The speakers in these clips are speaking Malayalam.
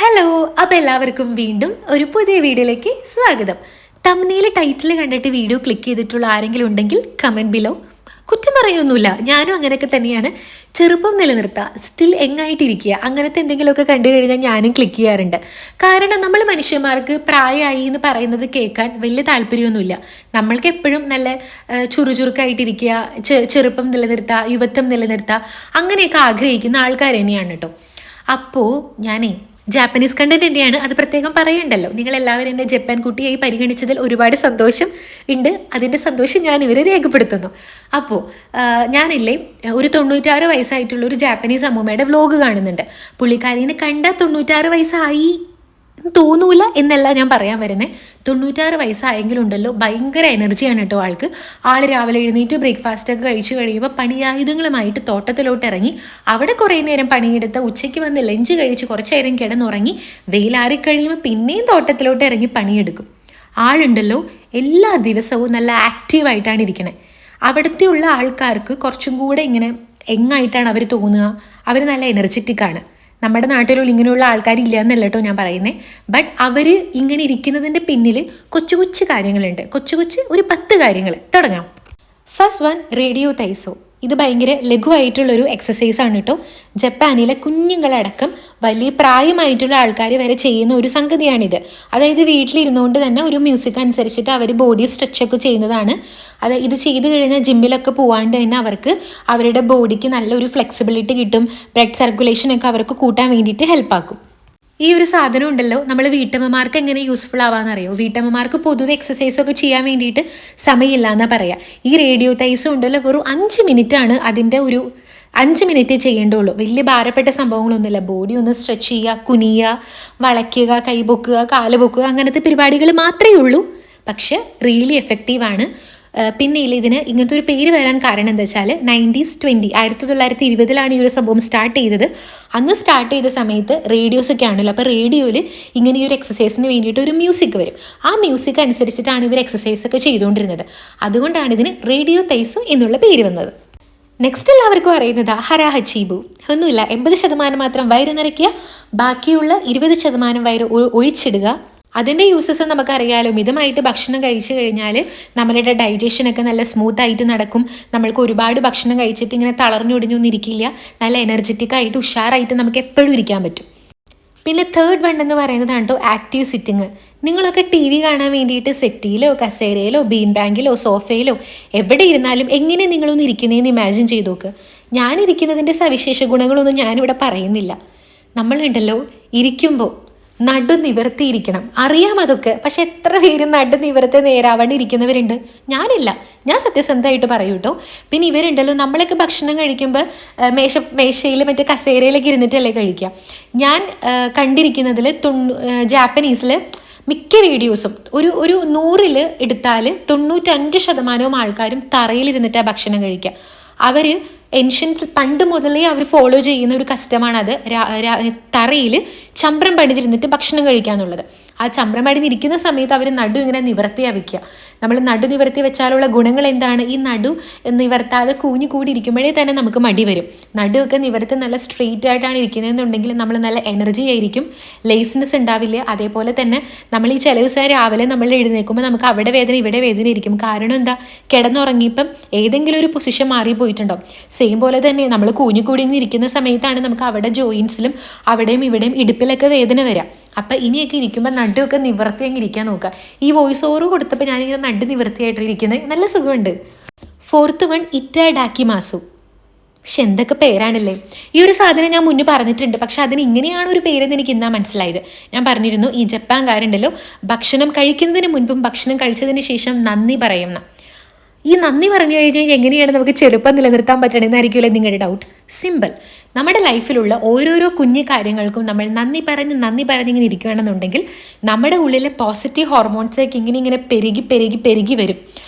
ഹലോ, അപ്പോൾ എല്ലാവർക്കും വീണ്ടും ഒരു പുതിയ വീഡിയോയിലേക്ക് സ്വാഗതം. തംബ്നെയിൽ ടൈറ്റിൽ കണ്ടിട്ട് വീഡിയോ ക്ലിക്ക് ചെയ്തിട്ടുള്ള ആരെങ്കിലും ഉണ്ടെങ്കിൽ കമൻറ്റ് ബിലോ. കുറ്റം പറയൊന്നുമില്ല, ഞാനും അങ്ങനെയൊക്കെ തന്നെയാണ്. ചെറുപ്പം നിലനിർത്തുക, സ്റ്റിൽ യങ്ങായിട്ടിരിക്കുക, അങ്ങനത്തെ എന്തെങ്കിലുമൊക്കെ കണ്ടു കഴിഞ്ഞാൽ ഞാനും ക്ലിക്ക് ചെയ്യാറുണ്ട്. കാരണം നമ്മൾ മനുഷ്യന്മാർക്ക് പ്രായമായി എന്ന് പറയുന്നത് കേൾക്കാൻ വലിയ താല്പര്യമൊന്നുമില്ല. നമ്മൾക്ക് എപ്പോഴും നല്ല ചുറുചുറുക്കായിട്ടിരിക്കുക, ചെറുപ്പം നിലനിർത്തുക, യുവത്വം നിലനിർത്തുക, അങ്ങനെയൊക്കെ ആഗ്രഹിക്കുന്ന ആൾക്കാർ തന്നെയാണ് കേട്ടോ. അപ്പോൾ ഞാനേ ജാപ്പനീസ് കണ്ടന്റ് തന്നെയാണ്, അത് പ്രത്യേകം പറയണ്ടല്ലോ. നിങ്ങൾ എല്ലാവരും എന്നെ ജപ്പാൻ കുട്ടിയായി പരിഗണിച്ചതിൽ ഒരുപാട് സന്തോഷം ഉണ്ട്. അതിൻ്റെ സന്തോഷം ഞാൻ ഇവരെ രേഖപ്പെടുത്തുന്നു. അപ്പോൾ ഞാനില്ലേ ഒരു 96 വയസ്സായിട്ടുള്ള ഒരു ജാപ്പനീസ് അമ്മൂമ്മയുടെ വ്ലോഗ് കാണുന്നുണ്ട്. പുള്ളിക്കാരീനെ കണ്ടാൽ 96 വയസ്സായി തോന്നൂല എന്നല്ല ഞാൻ പറയാൻ വരുന്നത്. 96 വയസ്സായെങ്കിലും ഉണ്ടല്ലോ ഭയങ്കര എനർജിയാണ് കേട്ടോ ആൾക്ക്. ആൾ രാവിലെ എഴുന്നേറ്റ് ബ്രേക്ക്ഫാസ്റ്റൊക്കെ കഴിച്ചു കഴിയുമ്പോൾ പണിയായുധങ്ങളുമായിട്ട് തോട്ടത്തിലോട്ട് ഇറങ്ങി അവിടെ കുറേ നേരം പണിയെടുത്ത് ഉച്ചയ്ക്ക് വന്ന് ലഞ്ച് കഴിച്ച് കുറച്ച് നേരം കിടന്നുറങ്ങി വെയിലാറിക്കഴിയുമ്പോൾ പിന്നെയും തോട്ടത്തിലോട്ട് ഇറങ്ങി പണിയെടുക്കും. ആളുണ്ടല്ലോ എല്ലാ ദിവസവും നല്ല ആക്റ്റീവായിട്ടാണ് ഇരിക്കണേ. അവിടുത്തെ ഉള്ള ആൾക്കാർക്ക് കുറച്ചും കൂടെ ഇങ്ങനെ എങ്ങായിട്ടാണ് അവർ തോന്നുക. അവർ നല്ല എനർജറ്റിക്കാണ്. നമ്മുടെ നാട്ടിലുള്ള ഇങ്ങനെയുള്ള ആൾക്കാരില്ല എന്നല്ല കേട്ടോ ഞാൻ പറയുന്നത്. ബട്ട് അവർ ഇങ്ങനെ ഇരിക്കുന്നതിൻ്റെ പിന്നിൽ കൊച്ചു കൊച്ചു കാര്യങ്ങളുണ്ട്. ഒരു 10 കാര്യങ്ങൾ തുടങ്ങാം. ഫസ്റ്റ് വൺ, റേഡിയോ തൈസോ. ഇത് ഭയങ്കര ലഘുവായിട്ടുള്ളൊരു എക്സസൈസാണ് കേട്ടോ. ജപ്പാനിലെ കുഞ്ഞുങ്ങളടക്കം വലിയ പ്രായമായിട്ടുള്ള ആൾക്കാർ വരെ ചെയ്യുന്ന ഒരു സംഗതിയാണിത്. അതായത് വീട്ടിലിരുന്നുകൊണ്ട് തന്നെ ഒരു മ്യൂസിക് അനുസരിച്ചിട്ട് അവർ ബോഡി സ്ട്രെച്ചൊക്കെ ചെയ്യുന്നതാണ്. ഇത് ചെയ്ത് കഴിഞ്ഞാൽ ജിമ്മിലൊക്കെ പോകാണ്ട് തന്നെ അവർക്ക് അവരുടെ ബോഡിക്ക് നല്ലൊരു ഫ്ലെക്സിബിലിറ്റി കിട്ടും. ബ്ലഡ് സർക്കുലേഷനൊക്കെ അവർക്ക് കൂട്ടാൻ വേണ്ടിയിട്ട് ഹെൽപ്പാക്കും. ഈ ഒരു സാധനം ഉണ്ടല്ലോ, നമ്മൾ വീട്ടമ്മമാർക്ക് എങ്ങനെ യൂസ്ഫുൾ ആവാന്നറിയോ? വീട്ടമ്മമാർക്ക് പൊതുവെ എക്സസൈസൊക്കെ ചെയ്യാൻ വേണ്ടിയിട്ട് സമയമില്ല എന്നാണ് പറയുക. ഈ റേഡിയോ തൈസും ഉണ്ടല്ലോ വെറും 5 മിനിറ്റാണ് അതിൻ്റെ ഒരു 5 മിനിറ്റേ ചെയ്യേണ്ടുള്ളൂ. വലിയ ഭാരപ്പെട്ട സംഭവങ്ങളൊന്നുമില്ല. ബോഡി ഒന്ന് സ്ട്രെച്ച് ചെയ്യുക, കുനിയുക, വളയ്ക്കുക, കൈ പൊക്കുക, കാല് പൊക്കുക, അങ്ങനത്തെ പരിപാടികൾ മാത്രമേ ഉള്ളൂ. പക്ഷെ റിയലി എഫക്റ്റീവാണ്. പിന്നെ ഇതിന് ഇങ്ങനത്തെ ഒരു പേര് വരാൻ കാരണം എന്താ വെച്ചാൽ 90s 1920 ഈ ഒരു സംഭവം സ്റ്റാർട്ട് ചെയ്തത്. അന്ന് സ്റ്റാർട്ട് ചെയ്ത സമയത്ത് റേഡിയോസൊക്കെ ആണല്ലോ. അപ്പോൾ റേഡിയോയിൽ ഇങ്ങനെ ഈ ഒരു എക്സസൈസിന് വേണ്ടിയിട്ട് ഒരു മ്യൂസിക് വരും. ആ മ്യൂസിക് അനുസരിച്ചിട്ടാണ് ഇവർ എക്സസൈസ് ഒക്കെ ചെയ്തുകൊണ്ടിരുന്നത്. അതുകൊണ്ടാണ് ഇതിന് റേഡിയോ തൈസോ എന്നുള്ള പേര് വന്നത്. നെക്സ്റ്റ് എല്ലാവർക്കും അറിയുന്നത് ഹരാഹച്ചീബു. ഒന്നുമില്ല, 80% മാത്രം വയറ് നിറയ്ക്കുക, ബാക്കിയുള്ള 20% വയറ് ഒഴിച്ചിടുക. അതിൻ്റെ യൂസസ് നമുക്കറിയാലോ. മിതമായിട്ട് ഭക്ഷണം കഴിച്ചു കഴിഞ്ഞാൽ നമ്മളുടെ ഡൈജഷനൊക്കെ നല്ല സ്മൂത്തായിട്ട് നടക്കും. നമ്മൾക്ക് ഒരുപാട് ഭക്ഷണം കഴിച്ചിട്ട് ഇങ്ങനെ തളർന്നൊടിഞ്ഞൊന്നും ഇരിക്കില്ല. നല്ല എനർജറ്റിക്കായിട്ട് ഉഷാറായിട്ട് നമുക്ക് എപ്പോഴും ഇരിക്കാൻ പറ്റും. പിന്നെ തേർഡ് വൺ എന്ന് പറയുന്നതാണ് കേട്ടോ ആക്റ്റീവ് സിറ്റിങ്. നിങ്ങളൊക്കെ TV കാണാൻ വേണ്ടിയിട്ട് സെറ്റിയിലോ കസേരയിലോ ബീൻ ബാങ്കിലോ സോഫയിലോ എവിടെ ഇരുന്നാലും എങ്ങനെ നിങ്ങളൊന്ന് ഇരിക്കുന്നതെന്ന് ഇമാജിൻ ചെയ്ത് നോക്ക്. ഞാനിരിക്കുന്നതിൻ്റെ സവിശേഷ ഗുണങ്ങളൊന്നും ഞാനിവിടെ പറയുന്നില്ല. നമ്മളുണ്ടല്ലോ ഇരിക്കുമ്പോൾ നടു നിവർത്തിയിരിക്കണം. അറിയാം അതൊക്കെ. പക്ഷെ എത്ര പേര് നടു നിവർത്തി നേരാവാണ്ട് ഇരിക്കുന്നവരുണ്ട്? ഞാനില്ല, ഞാൻ സത്യസന്ധമായിട്ട് പറയൂ കേട്ടോ. പിന്നെ ഇവരുണ്ടല്ലോ, നമ്മളൊക്കെ ഭക്ഷണം കഴിക്കുമ്പോൾ മേശയിൽ മറ്റേ കസേരയിലൊക്കെ ഇരുന്നിട്ടല്ലേ കഴിക്കുക. ഞാൻ കണ്ടിരിക്കുന്നതിൽ ജാപ്പനീസിൽ മിക്ക വീഡിയോസും ഒരു 100-ൽ എടുത്താൽ 95% ആൾക്കാരും തറയിലിരുന്നിട്ടാണ് ഭക്ഷണം കഴിക്കുക. അവർ പണ്ട് മുതലേ അവർ ഫോളോ ചെയ്യുന്ന ഒരു കസ്റ്റമാണത്. തറയിൽ ചമ്രം പണിതിരുന്നിട്ട് ഭക്ഷണം കഴിക്കുക എന്നുള്ളത്. ആ ചമ്രം പണിതിരിക്കുന്ന സമയത്ത് അവർ നടു ഇങ്ങനെ നിവർത്തിയാണ് വെക്കുക. നമ്മൾ നടു നിവർത്തി വെച്ചാലുള്ള ഗുണങ്ങൾ എന്താണ്? ഈ നടു നിവർത്താതെ കൂനി കൂടി ഇരിക്കുമ്പോഴേ തന്നെ നമുക്ക് മടി വരും. നടുവൊക്കെ നിവർത്തി നല്ല സ്ട്രെയിറ്റ് ആയിട്ടാണ് ഇരിക്കുന്നതെന്നുണ്ടെങ്കിൽ നമ്മൾ നല്ല എനർജി ആയിരിക്കും, ലേസിനെസ് ഉണ്ടാവില്ല. അതേപോലെ തന്നെ നമ്മൾ ഈ ചില ദിവസം രാവിലെ നമ്മൾ എഴുന്നേൽക്കുമ്പോൾ നമുക്ക് അവിടെ വേദന ഇവിടെ വേദന ഇരിക്കും. കാരണം എന്താ? കിടന്നുറങ്ങിയപ്പം ഏതെങ്കിലും ഒരു പൊസിഷൻ മാറിപ്പോയിട്ടുണ്ടാവും. സെയിം പോലെ തന്നെ നമ്മൾ കൂനിക്കൂടി ഇരിക്കുന്ന സമയത്താണ് നമുക്ക് അവിടെ ജോയിൻസിലും അവിടെയും ഇവിടെയും ഇടുപ്പിലൊക്കെ വേദന വരാം. അപ്പം ഇനിയൊക്കെ ഇരിക്കുമ്പോൾ നടുവൊക്കെ നിവർത്തി അങ്ങ് ഇരിക്കാൻ നോക്കുക. ഈ വോയിസ് ഓവർ കൊടുത്തപ്പോൾ ഞാനിങ്ങനെ നടു നിവർത്തിയായിട്ട് ഇരിക്കുന്നത് നല്ല സുഖമുണ്ട്. ഫോർത്ത് വൺ, ഇറ്റാഡാക്കി മാസു. പക്ഷെ എന്തൊക്കെ പേരാണല്ലേ! ഈ ഒരു സാധനം ഞാൻ മുന്നേ പറഞ്ഞിട്ടുണ്ട്. പക്ഷെ അതിന് ഇങ്ങനെയാണ് ഒരു പേരെന്ന് എനിക്ക് ഇന്നാ മനസ്സിലായത്. ഞാൻ പറഞ്ഞിരുന്നു, ഈ ജപ്പാൻകാരുണ്ടല്ലോ ഭക്ഷണം കഴിക്കുന്നതിന് മുൻപും ഭക്ഷണം കഴിച്ചതിന് ശേഷം നന്ദി പറയുന്ന. ഈ നന്ദി പറഞ്ഞു കഴിഞ്ഞാൽ എങ്ങനെയാണ് നമുക്ക് ചെറുപ്പം നിലനിർത്താൻ പറ്റണമെന്നായിരിക്കുമല്ലോ നിങ്ങളുടെ ഡൗട്ട്. സിമ്പിൾ. നമ്മുടെ ലൈഫിലുള്ള ഓരോരോ കുഞ്ഞു കാര്യങ്ങൾക്കും നമ്മൾ നന്ദി പറഞ്ഞിങ്ങനെ ഇരിക്കുകയാണെന്നുണ്ടെങ്കിൽ നമ്മുടെ ഉള്ളിലെ പോസിറ്റീവ് ഹോർമോൺസൊക്കെ ഇങ്ങനെ പെരുകി വരും.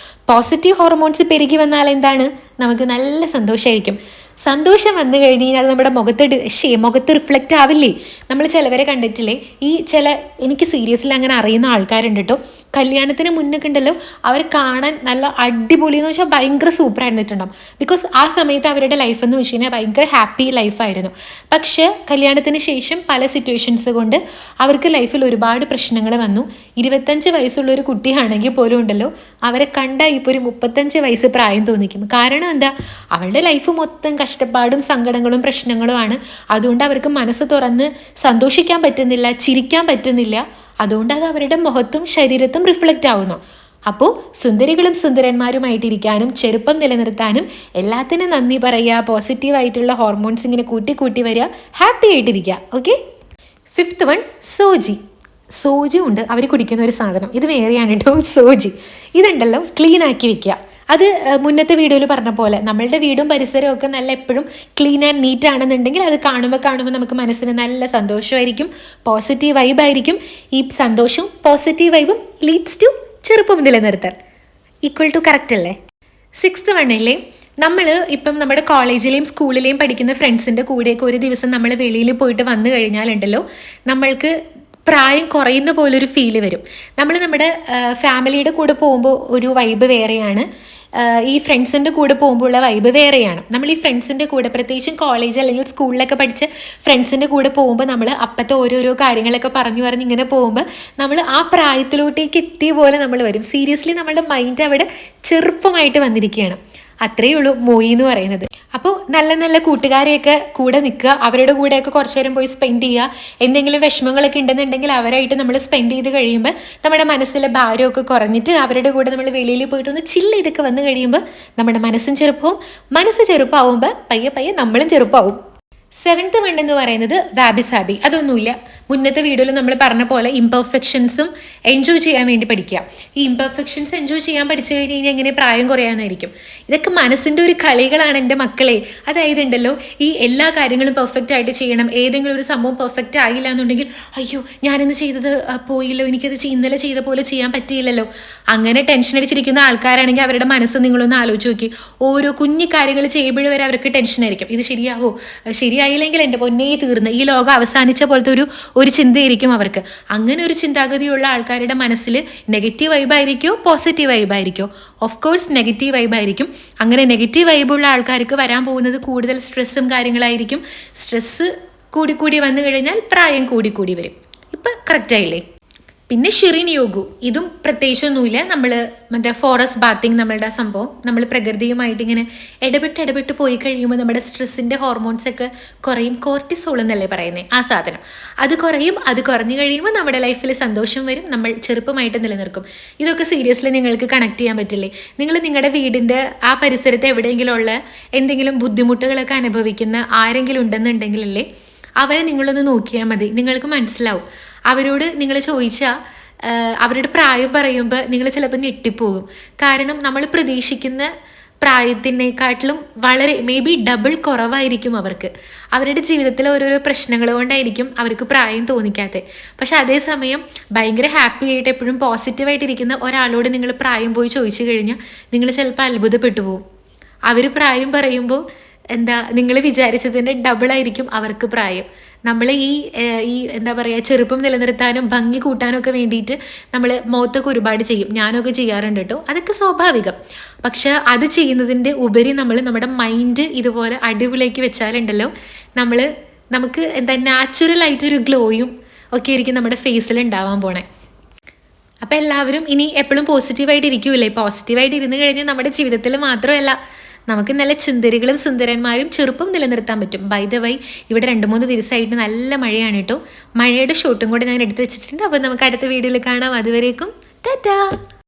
പോസിറ്റീവ് ഹോർമോൺസ് പെരുകി വന്നാൽ എന്താണ്? നമുക്ക് നല്ല സന്തോഷമായിരിക്കും. സന്തോഷം വന്നു കഴിഞ്ഞ് കഴിഞ്ഞാൽ അത് നമ്മുടെ മുഖത്ത് റിഫ്ലക്റ്റ് ആവില്ലേ? നമ്മൾ ചിലവരെ കണ്ടിട്ടില്ലേ, എനിക്ക് സീരിയസിൽ അങ്ങനെ അറിയുന്ന ആൾക്കാരുണ്ട് കേട്ടോ. കല്യാണത്തിന് മുന്നൊക്കെ ഉണ്ടല്ലോ അവർ കാണാൻ നല്ല അടിപൊളി എന്ന് വെച്ചാൽ ഭയങ്കര സൂപ്പർ ആയിരുന്നിട്ടുണ്ടാവും. ബിക്കോസ് ആ സമയത്ത് അവരുടെ ലൈഫ് എന്ന് വെച്ച് കഴിഞ്ഞാൽ ഭയങ്കര ഹാപ്പി ലൈഫായിരുന്നു. പക്ഷേ കല്യാണത്തിന് ശേഷം പല സിറ്റുവേഷൻസ് കൊണ്ട് അവർക്ക് ലൈഫിൽ ഒരുപാട് പ്രശ്നങ്ങൾ വന്നു. 25 വയസ്സുള്ള ഒരു കുട്ടിയാണെങ്കിൽ പോലും ഉണ്ടല്ലോ അവരെ കണ്ടാൽ ഇപ്പോൾ ഒരു 35 വയസ്സ് പ്രായം തോന്നിക്കും. കാരണം എന്താ, അവളുടെ ലൈഫ് മൊത്തം കഷ്ടപ്പാടും സങ്കടങ്ങളും പ്രശ്നങ്ങളുമാണ്. അതുകൊണ്ട് അവർക്ക് മനസ്സ് തുറന്ന് സന്തോഷിക്കാൻ പറ്റുന്നില്ല, ചിരിക്കാൻ പറ്റുന്നില്ല. അതുകൊണ്ട് അത് അവരുടെ മുഖത്തും ശരീരത്തും റിഫ്ലക്റ്റ് ആവുന്നു. അപ്പോൾ സുന്ദരികളും സുന്ദരന്മാരുമായിട്ടിരിക്കാനും ചെറുപ്പം നിലനിർത്താനും എല്ലാത്തിനും നന്ദി പറയുക, പോസിറ്റീവായിട്ടുള്ള ഹോർമോൺസ് ഇങ്ങനെ കൂട്ടി വരിക, ഹാപ്പി ആയിട്ടിരിക്കുക. ഓക്കെ. 5th വൺ, സോജി ഉണ്ട് അവർ കുടിക്കുന്ന ഒരു സാധനം. ഇത് വേറെയാണ് കേട്ടോ. സോജി ഇതുണ്ടല്ലോ ക്ലീൻ ആക്കി വെക്കുക. അത് മുന്നത്തെ വീഡിയോയിൽ പറഞ്ഞ പോലെ നമ്മളുടെ വീടും പരിസരവും ഒക്കെ നല്ല എപ്പോഴും ക്ലീൻ ആൻഡ് നീറ്റ് ആണെന്നുണ്ടെങ്കിൽ അത് കാണുമ്പോൾ നമുക്ക് മനസ്സിന് നല്ല സന്തോഷമായിരിക്കും, പോസിറ്റീവ് വൈബായിരിക്കും. ഈ സന്തോഷവും പോസിറ്റീവ് വൈബും ലീഡ്സ് ടു ചെറുപ്പം നിലനിർത്തൽ. ഈക്വൽ ടു കറക്റ്റ് അല്ലേ? 6th വണ്ണിലെ നമ്മൾ ഇപ്പം നമ്മുടെ കോളേജിലെയും സ്കൂളിലെയും പഠിക്കുന്ന ഫ്രണ്ട്സിൻ്റെ കൂടെയൊക്കെ ഒരു ദിവസം നമ്മൾ വെളിയിൽ പോയിട്ട് വന്നു കഴിഞ്ഞാലുണ്ടല്ലോ നമ്മൾക്ക് പ്രായം കുറയുന്ന പോലൊരു ഫീല് വരും. നമ്മുടെ ഫാമിലിയുടെ കൂടെ പോകുമ്പോൾ ഒരു വൈബ് വേറെയാണ്, ഈ ഫ്രണ്ട്സിൻ്റെ കൂടെ പോകുമ്പോഴുള്ള വൈബ് വേറെയാണ്. നമ്മൾ ഈ ഫ്രണ്ട്സിൻ്റെ കൂടെ പ്രത്യേകിച്ചും കോളേജ് അല്ലെങ്കിൽ സ്കൂളിലൊക്കെ പഠിച്ച് ഫ്രണ്ട്സിൻ്റെ കൂടെ പോകുമ്പോൾ നമ്മൾ അപ്പത്തെ ഓരോരോ കാര്യങ്ങളൊക്കെ പറഞ്ഞ് ഇങ്ങനെ പോകുമ്പോൾ നമ്മൾ ആ പ്രായത്തിലോട്ടേക്ക് എത്തിയ പോലെ നമ്മൾ വരും. സീരിയസ്ലി നമ്മളുടെ മൈൻഡ് അവിടെ ചെറുപ്പമായിട്ട് വന്നിരിക്കുകയാണ്. അത്രയേ ഉള്ളൂ മോയി എന്ന് പറയുന്നത്. അപ്പോൾ നല്ല നല്ല കൂട്ടുകാരെയൊക്കെ കൂടെ നിൽക്കുക, അവരുടെ കൂടെയൊക്കെ കുറച്ചു നേരം പോയി സ്പെൻഡ് ചെയ്യുക. എന്തെങ്കിലും വിഷമങ്ങളൊക്കെ ഉണ്ടെന്നുണ്ടെങ്കിൽ അവരായിട്ട് നമ്മൾ സ്പെൻഡ് ചെയ്ത് കഴിയുമ്പോൾ നമ്മുടെ മനസ്സിലെ ഭാരമൊക്കെ കുറഞ്ഞിട്ട് അവരുടെ കൂടെ നമ്മൾ വെളിയിൽ പോയിട്ട് ഒന്ന് ചില്ല് ചെയ്തൊക്കെ വന്നു കഴിയുമ്പോൾ നമ്മുടെ മനസ്സും ചെറുപ്പവും, മനസ്സ് ചെറുപ്പമാവുമ്പോൾ പയ്യെ നമ്മളും ചെറുപ്പമാവും. 7th വൺ എന്ന് പറയുന്നത് വാബിസാബി. അതൊന്നുമില്ല, മുന്നത്തെ വീഡിയോയിൽ നമ്മൾ പറഞ്ഞ പോലെ ഇംപെർഫെക്ഷൻസും എൻജോയ് ചെയ്യാൻ വേണ്ടി പഠിക്കുക. ഈ ഇംപെർഫെക്ഷൻസ് എൻജോയ് ചെയ്യാൻ പഠിച്ചു കഴിഞ്ഞ് കഴിഞ്ഞാൽ എങ്ങനെ പ്രായം കുറയാനായിരിക്കും. ഇതൊക്കെ മനസ്സിൻ്റെ ഒരു കളികളാണ് എൻ്റെ മക്കളെ. അതായത് ഉണ്ടല്ലോ ഈ എല്ലാ കാര്യങ്ങളും പെർഫെക്റ്റ് ആയിട്ട് ചെയ്യണം. ഏതെങ്കിലും ഒരു സംഭവം പെർഫെക്റ്റ് ആയില്ല എന്നുണ്ടെങ്കിൽ അയ്യോ ഞാനിന്ന് ചെയ്തത് പോയില്ലോ, എനിക്കത് ഇന്നലെ ചെയ്ത പോലെ ചെയ്യാൻ പറ്റിയില്ലല്ലോ. അങ്ങനെ ടെൻഷൻ അടിച്ചിരിക്കുന്ന ആൾക്കാരാണെങ്കിൽ അവരുടെ മനസ്സ് നിങ്ങളൊന്ന് ആലോചിച്ച് നോക്കി. ഓരോ കുഞ്ഞു കാര്യങ്ങൾ ചെയ്യുമ്പോഴും വരെ അവർക്ക് ടെൻഷനായിരിക്കും. ഇത് ശരിയാവോ, ശരിയായില്ലെങ്കിൽ എൻ്റെ പൊന്നേ തീർന്ന്, ഈ ലോകം അവസാനിച്ച പോലത്തെ ഒരു ചിന്തയായിരിക്കും അവർക്ക്. അങ്ങനെ ഒരു ചിന്താഗതിയുള്ള ആൾക്കാരുടെ മനസ്സിൽ നെഗറ്റീവ് വൈബായിരിക്കോ പോസിറ്റീവ് വൈബായിരിക്കോ? ഓഫ് കോഴ്സ് നെഗറ്റീവ് വൈബായിരിക്കും. അങ്ങനെ നെഗറ്റീവ് വൈബുള്ള ആൾക്കാർക്ക് വരാൻ പോകുന്നത് കൂടുതൽ സ്ട്രെസ്സും കാര്യങ്ങളായിരിക്കും. സ്ട്രെസ്സ് കൂടി വന്നു കഴിഞ്ഞാൽ പ്രായം കൂടി വരും. ഇപ്പം കറക്റ്റായില്ലേ? പിന്നെ ഷിറിൻ യോഗു, ഇതും പ്രത്യേകിച്ചൊന്നുമില്ല. നമ്മൾ മറ്റേ ഫോറസ്റ്റ് ബാത്തിങ് നമ്മളുടെ സംഭവം, നമ്മൾ പ്രകൃതിയുമായിട്ട് ഇങ്ങനെ ഇടപെട്ട് പോയി കഴിയുമ്പോൾ നമ്മുടെ സ്ട്രെസ്സിൻ്റെ ഹോർമോൺസ് ഒക്കെ കുറയും. കോർട്ടിസോൾ എന്നല്ലേ പറയുന്നത്, ആ സാധനം അത് കുറയും. അത് കുറഞ്ഞു കഴിയുമ്പോൾ നമ്മുടെ ലൈഫിൽ സന്തോഷം വരും, നമ്മൾ ചെറുപ്പമായിട്ട് നിലനിൽക്കും. ഇതൊക്കെ സീരിയസ്ലി നിങ്ങൾക്ക് കണക്ട് ചെയ്യാൻ പറ്റില്ലേ? നിങ്ങൾ നിങ്ങളുടെ വീടിൻ്റെ ആ പരിസരത്ത് എവിടെയെങ്കിലും ഉള്ള എന്തെങ്കിലും ബുദ്ധിമുട്ടുകളൊക്കെ അനുഭവിക്കുന്ന ആരെങ്കിലും ഉണ്ടെന്നുണ്ടെങ്കിലല്ലേ അവരെ നിങ്ങളൊന്ന് നോക്കിയാൽ മതി, നിങ്ങൾക്ക് മനസ്സിലാവും. അവരോട് നിങ്ങൾ ചോദിച്ചാൽ അവരുടെ പ്രായം പറയുമ്പോൾ നിങ്ങൾ ചിലപ്പോൾ ഞെട്ടിപ്പോകും. കാരണം നമ്മൾ പ്രതീക്ഷിക്കുന്ന പ്രായത്തിനേക്കാട്ടിലും വളരെ മേ ബി ഡബിൾ കുറവായിരിക്കും അവർക്ക്. അവരുടെ ജീവിതത്തിലെ ഓരോരോ പ്രശ്നങ്ങൾ കൊണ്ടായിരിക്കും അവർക്ക് പ്രായം തോന്നിക്കാത്തത്. പക്ഷെ അതേസമയം ഭയങ്കര ഹാപ്പി ആയിട്ട് എപ്പോഴും പോസിറ്റീവായിട്ടിരിക്കുന്ന ഒരാളോട് നിങ്ങൾ പ്രായം പോയി ചോദിച്ചു കഴിഞ്ഞാൽ നിങ്ങൾ ചിലപ്പോൾ അത്ഭുതപ്പെട്ടു പോകും. അവർ പ്രായം പറയുമ്പോൾ നിങ്ങൾ വിചാരിച്ചതിൻ്റെ ഡബിളായിരിക്കും അവർക്ക് പ്രായം. നമ്മൾ ഈ എന്താ പറയുക, ചെറുപ്പം നിലനിർത്താനും ഭംഗി കൂട്ടാനും ഒക്കെ വേണ്ടിയിട്ട് നമ്മൾ മുഖത്തൊക്കെ ഒരുപാട് ചെയ്യും. ഞാനൊക്കെ ചെയ്യാറുണ്ട് കേട്ടോ, അതൊക്കെ സ്വാഭാവികം. പക്ഷെ അത് ചെയ്യുന്നതിൻ്റെ ഉപരി നമ്മുടെ മൈൻഡ് ഇതുപോലെ അടിപൊളിയാക്കി വെച്ചാലുണ്ടല്ലോ നമുക്ക് നാച്ചുറലായിട്ടൊരു ഗ്ലോയും ഒക്കെ ആയിരിക്കും നമ്മുടെ ഫേസിൽ ഉണ്ടാവാൻ പോണേ. അപ്പം എല്ലാവരും ഇനി എപ്പോഴും പോസിറ്റീവായിട്ട് ഇരിക്കൂലേ? പോസിറ്റീവായിട്ട് ഇരുന്ന് കഴിഞ്ഞാൽ നമ്മുടെ ജീവിതത്തിൽ മാത്രമല്ല നമുക്ക് നല്ല സുന്ദരികളും സുന്ദരന്മാരും ചെറുപ്പം നിലനിർത്താൻ പറ്റും. ബൈ ദ വൈ ഇവിടെ 2-3 ദിവസമായിട്ട് നല്ല മഴയാണ് കേട്ടോ. മഴയുടെ ഷോട്ടും കൂടെ ഞാൻ എടുത്തു വെച്ചിട്ടുണ്ട്. അപ്പോൾ നമുക്ക് അടുത്ത വീഡിയോയിൽ കാണാം. അതുവരേക്കും ടാറ്റാ.